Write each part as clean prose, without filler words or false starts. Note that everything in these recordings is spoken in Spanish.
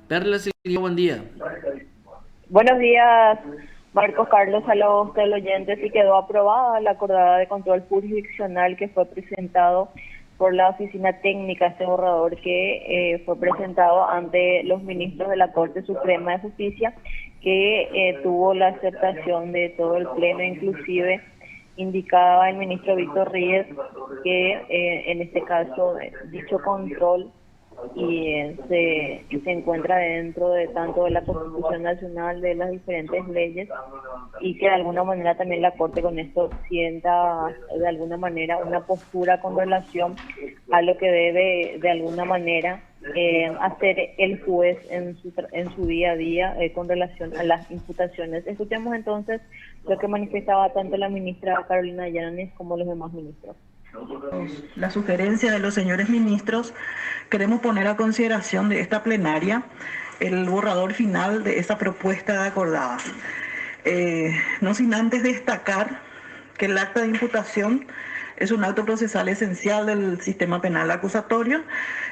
Perla Silvia, buen día. Buenos días, Marcos Carlos, a los teleoyentes. Sí quedó aprobada la acordada de control jurisdiccional que fue presentado por la oficina técnica, este borrador que fue presentado ante los ministros de la Corte Suprema de Justicia, que tuvo la aceptación de todo el pleno, inclusive indicaba el ministro Víctor Ríos que en este caso dicho control se encuentra dentro de tanto de la Constitución Nacional, de las diferentes leyes, y que de alguna manera también la Corte con esto sienta de alguna manera una postura con relación a lo que debe de alguna manera hacer el juez en su día a día con relación a las imputaciones. Escuchemos entonces lo que manifestaba tanto la ministra Carolina Yáñez como los demás ministros. La sugerencia de los señores ministros, queremos poner a consideración de esta plenaria el borrador final de esa propuesta de acordada. No sin antes destacar que el acta de imputación es un acto procesal esencial del sistema penal acusatorio.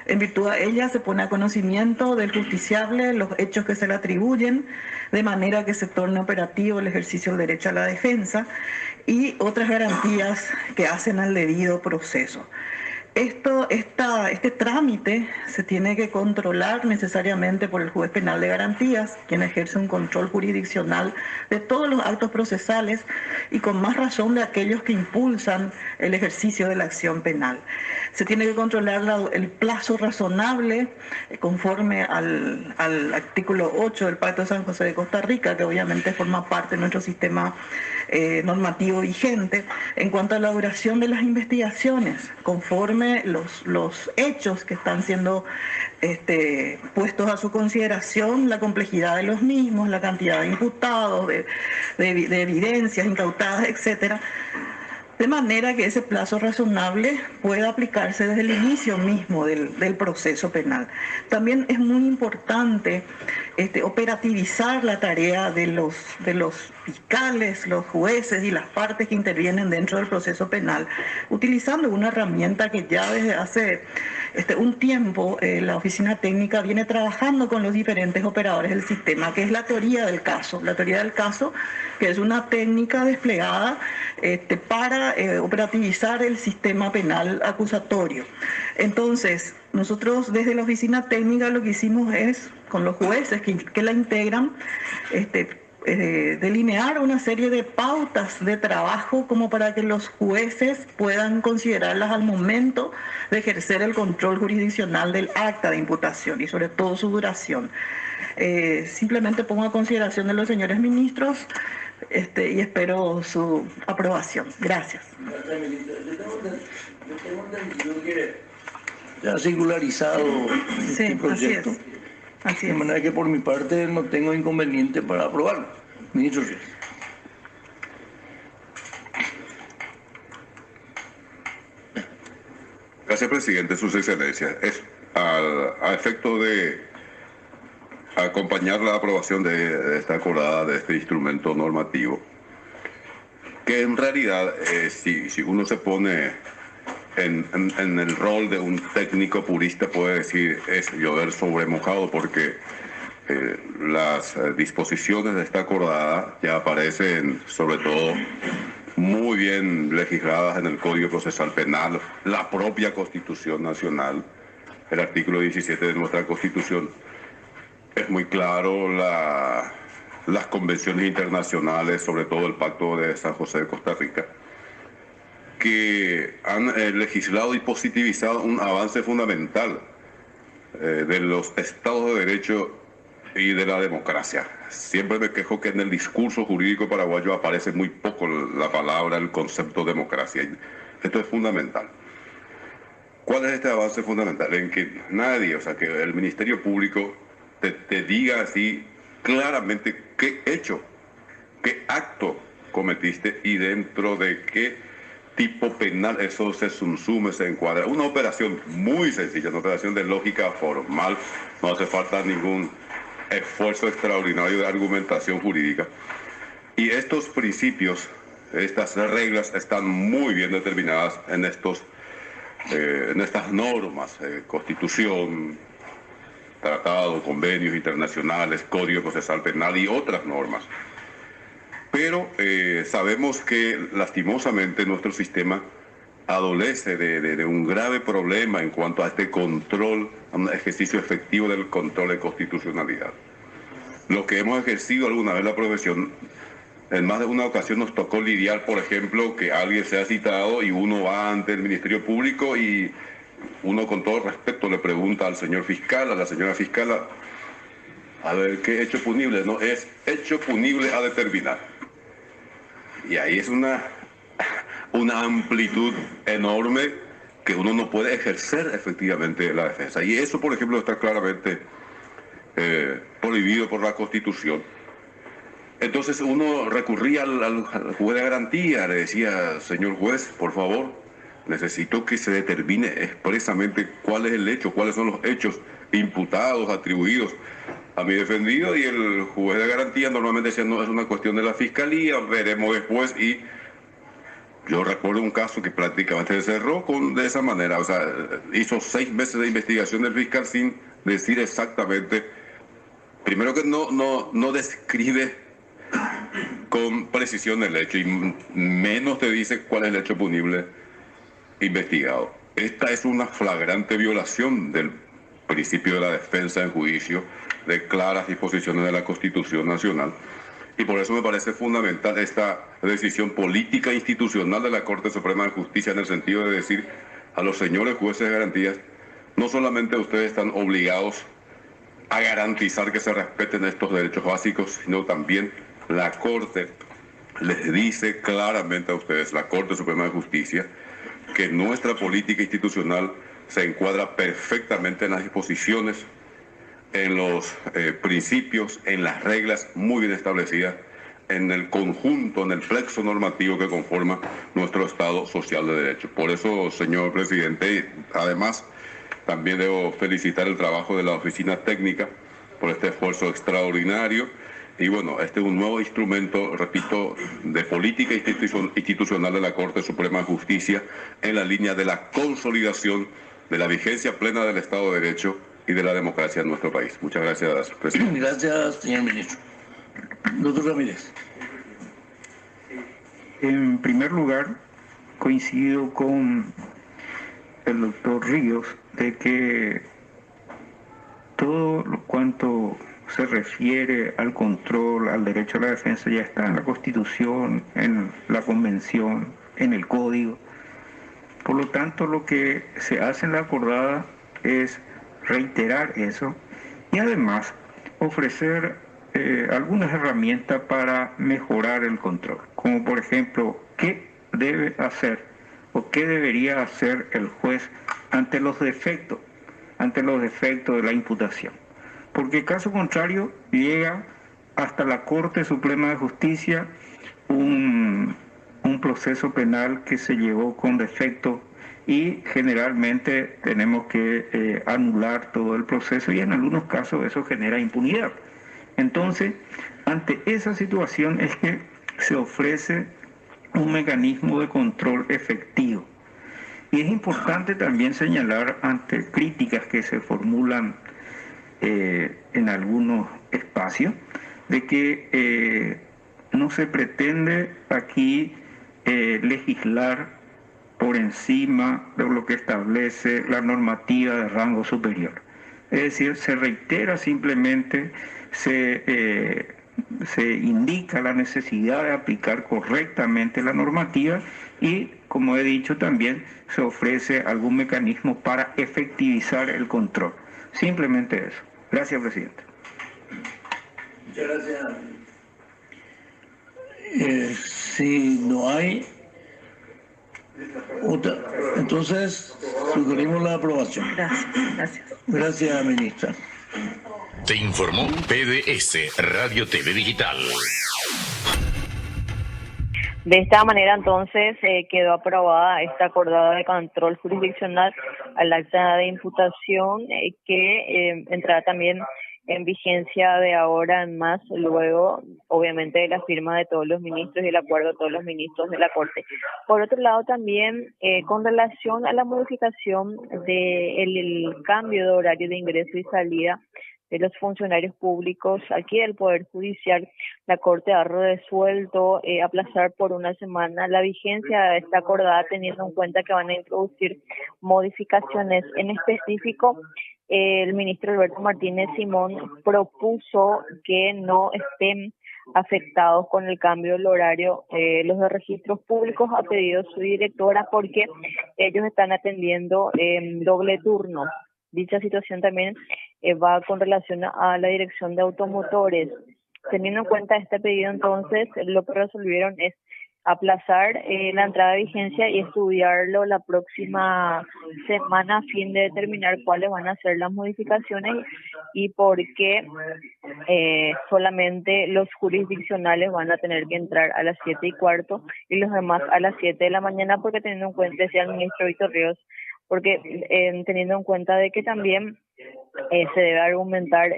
En virtud de ella se pone a conocimiento del justiciable los hechos que se le atribuyen, de manera que se torne operativo el ejercicio del derecho a la defensa y otras garantías que hacen al debido proceso. Este trámite se tiene que controlar necesariamente por el juez penal de garantías, quien ejerce un control jurisdiccional de todos los actos procesales y con más razón de aquellos que impulsan el ejercicio de la acción penal. Se tiene que controlar el plazo razonable conforme al artículo 8 del Pacto de San José de Costa Rica, que obviamente forma parte de nuestro sistema normativo vigente, en cuanto a la duración de las investigaciones, conforme los hechos que están siendo puestos a su consideración, la complejidad de los mismos, la cantidad de imputados, de evidencias incautadas, etcétera, de manera que ese plazo razonable pueda aplicarse desde el inicio mismo del proceso penal. También es muy importante operativizar la tarea de los fiscales, los jueces y las partes que intervienen dentro del proceso penal, utilizando una herramienta que ya desde hace un tiempo la oficina técnica viene trabajando con los diferentes operadores del sistema, que es la teoría del caso. La teoría del caso, que es una técnica desplegada para operativizar el sistema penal acusatorio. Entonces, nosotros desde la oficina técnica lo que hicimos es, con los jueces que la integran, delinear una serie de pautas de trabajo como para que los jueces puedan considerarlas al momento de ejercer el control jurisdiccional del acta de imputación y sobre todo su duración. Simplemente pongo a consideración de los señores ministros y espero su aprobación. Gracias. Ya ha singularizado este proyecto. Así de es. manera que por mi parte no tengo inconveniente para aprobarlo. Ministro Ríos. Gracias, presidente. Sus excelencias. Es a efecto de acompañar la aprobación de esta acordada, de este instrumento normativo, que en realidad, si uno se pone en el rol de un técnico purista, puede decir es llover sobre mojado, porque las disposiciones de esta acordada ya aparecen, sobre todo, muy bien legisladas en el Código Procesal Penal, la propia Constitución Nacional, el artículo 17 de nuestra Constitución. Es muy claro las convenciones internacionales, sobre todo el Pacto de San José de Costa Rica, que han legislado y positivizado un avance fundamental de los estados de derecho y de la democracia. Siempre me quejo que en el discurso jurídico paraguayo aparece muy poco la palabra, el concepto democracia. Esto es fundamental. ¿Cuál es este avance fundamental? En que nadie, o sea, que el Ministerio Público te diga así claramente qué hecho, qué acto cometiste y dentro de qué tipo penal eso se subsume, se encuadra. Una operación muy sencilla, una operación de lógica formal, no hace falta ningún esfuerzo extraordinario de argumentación jurídica. Y estos principios, estas reglas están muy bien determinadas en estas normas, Constitución, tratados, convenios internacionales, código procesal penal y otras normas. Pero sabemos que lastimosamente nuestro sistema adolece de un grave problema en cuanto a este control, a un ejercicio efectivo del control de constitucionalidad. Los que hemos ejercido alguna vez la profesión, en más de una ocasión nos tocó lidiar, por ejemplo, que alguien sea citado y uno va ante el Ministerio Público y uno con todo respeto le pregunta al señor fiscal, a la señora fiscal, a ver qué hecho punible, no, es hecho punible a determinar. Y ahí es una amplitud enorme que uno no puede ejercer efectivamente la defensa. Y eso, por ejemplo, está claramente prohibido por la Constitución. Entonces uno recurría al juez de garantía, le decía, señor juez, por favor, necesito que se determine expresamente cuál es el hecho, cuáles son los hechos imputados, atribuidos a mi defendido, y el juez de garantía normalmente decía, no, es una cuestión de la fiscalía, veremos después. Y yo recuerdo un caso que prácticamente se cerró de esa manera, o sea, hizo 6 meses de investigación del fiscal sin decir exactamente, primero que no describe con precisión el hecho y menos te dice cuál es el hecho punible investigado. Esta es una flagrante violación del principio de la defensa en juicio, de claras disposiciones de la Constitución Nacional, y por eso me parece fundamental esta decisión política e institucional de la Corte Suprema de Justicia, en el sentido de decir a los señores jueces de garantías, no solamente ustedes están obligados a garantizar que se respeten estos derechos básicos, sino también la Corte les dice claramente a ustedes, la Corte Suprema de Justicia, que nuestra política institucional se encuadra perfectamente en las disposiciones, en los principios, en las reglas muy bien establecidas, en el conjunto, en el plexo normativo que conforma nuestro Estado social de derecho. Por eso, señor presidente, además, también debo felicitar el trabajo de la Oficina Técnica por este esfuerzo extraordinario. Y bueno, este es un nuevo instrumento, repito, de política institucional de la Corte Suprema de Justicia en la línea de la consolidación de la vigencia plena del Estado de Derecho y de la democracia en nuestro país. Muchas gracias, presidente. Gracias, señor ministro. Doctor Ramírez. En primer lugar, coincido con el doctor Ríos de que todo cuanto se refiere al control, al derecho a la defensa, ya está en la Constitución, en la Convención, en el Código. Por lo tanto, lo que se hace en la acordada es reiterar eso y además ofrecer algunas herramientas para mejorar el control, como por ejemplo, qué debe hacer o qué debería hacer el juez ante los defectos de la imputación. Porque caso contrario llega hasta la Corte Suprema de Justicia un proceso penal que se llevó con defecto y generalmente tenemos que anular todo el proceso y en algunos casos eso genera impunidad. Entonces, ante esa situación es que se ofrece un mecanismo de control efectivo. Y es importante también señalar ante críticas que se formulan en algunos espacios, de que no se pretende aquí legislar por encima de lo que establece la normativa de rango superior. Es decir, se reitera simplemente, se indica la necesidad de aplicar correctamente la normativa y, como he dicho también, se ofrece algún mecanismo para efectivizar el control. Simplemente eso. Gracias, presidente. Muchas gracias. Si no hay otra, entonces sugerimos la aprobación. Gracias. Gracias, ministra. Te informó PDS Radio TV Digital. De esta manera, entonces, quedó aprobada esta acordada de control jurisdiccional al acta de imputación que entrará también en vigencia de ahora en más, luego obviamente de la firma de todos los ministros y el acuerdo de todos los ministros de la Corte. Por otro lado también, con relación a la modificación del cambio de horario de ingreso y salida de los funcionarios públicos aquí del Poder Judicial, la Corte ha resuelto aplazar por una semana la vigencia de esta acordada, teniendo en cuenta que van a introducir modificaciones. En específico, el ministro Alberto Martínez Simón propuso que no estén afectados con el cambio del horario los de registros públicos, ha pedido su directora, porque ellos están atendiendo doble turno. Dicha situación también va con relación a la dirección de automotores. Teniendo en cuenta este pedido, entonces, lo que resolvieron es aplazar la entrada de vigencia y estudiarlo la próxima semana a fin de determinar cuáles van a ser las modificaciones y por qué solamente los jurisdiccionales van a tener que entrar a las 7:15 y los demás a las 7 de la mañana, porque teniendo en cuenta, decía el ministro Víctor Ríos, porque teniendo en cuenta de que también se debe argumentar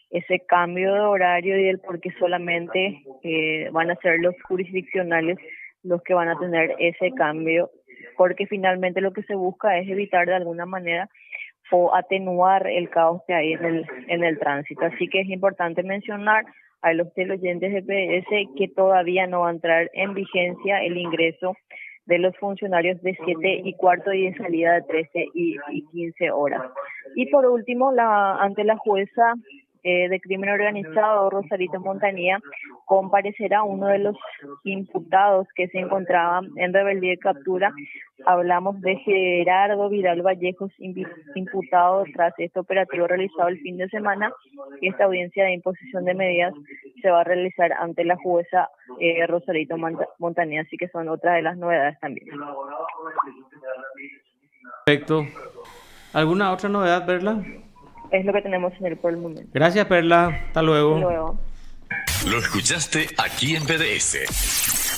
ese cambio de horario y el por qué solamente van a ser los jurisdiccionales los que van a tener ese cambio, porque finalmente lo que se busca es evitar de alguna manera o atenuar el caos que hay en el tránsito. Así que es importante mencionar a los teleoyentes de PDS que todavía no va a entrar en vigencia el ingreso de los funcionarios de 7:15 y de salida de 13:15 horas. Y por último, ante la jueza de crimen organizado, Rosarito Montanía, comparecerá uno de los imputados que se encontraban en rebeldía y captura. Hablamos de Gerardo Vidal Vallejos, imputado tras este operativo realizado el fin de semana, y esta audiencia de imposición de medidas se va a realizar ante la jueza Rosarito Montanía, así que son otras de las novedades también. Perfecto. ¿Alguna otra novedad, Perla? Es lo que tenemos en el por el momento. Gracias, Perla. Hasta luego. Hasta luego. Lo escuchaste aquí en PDS.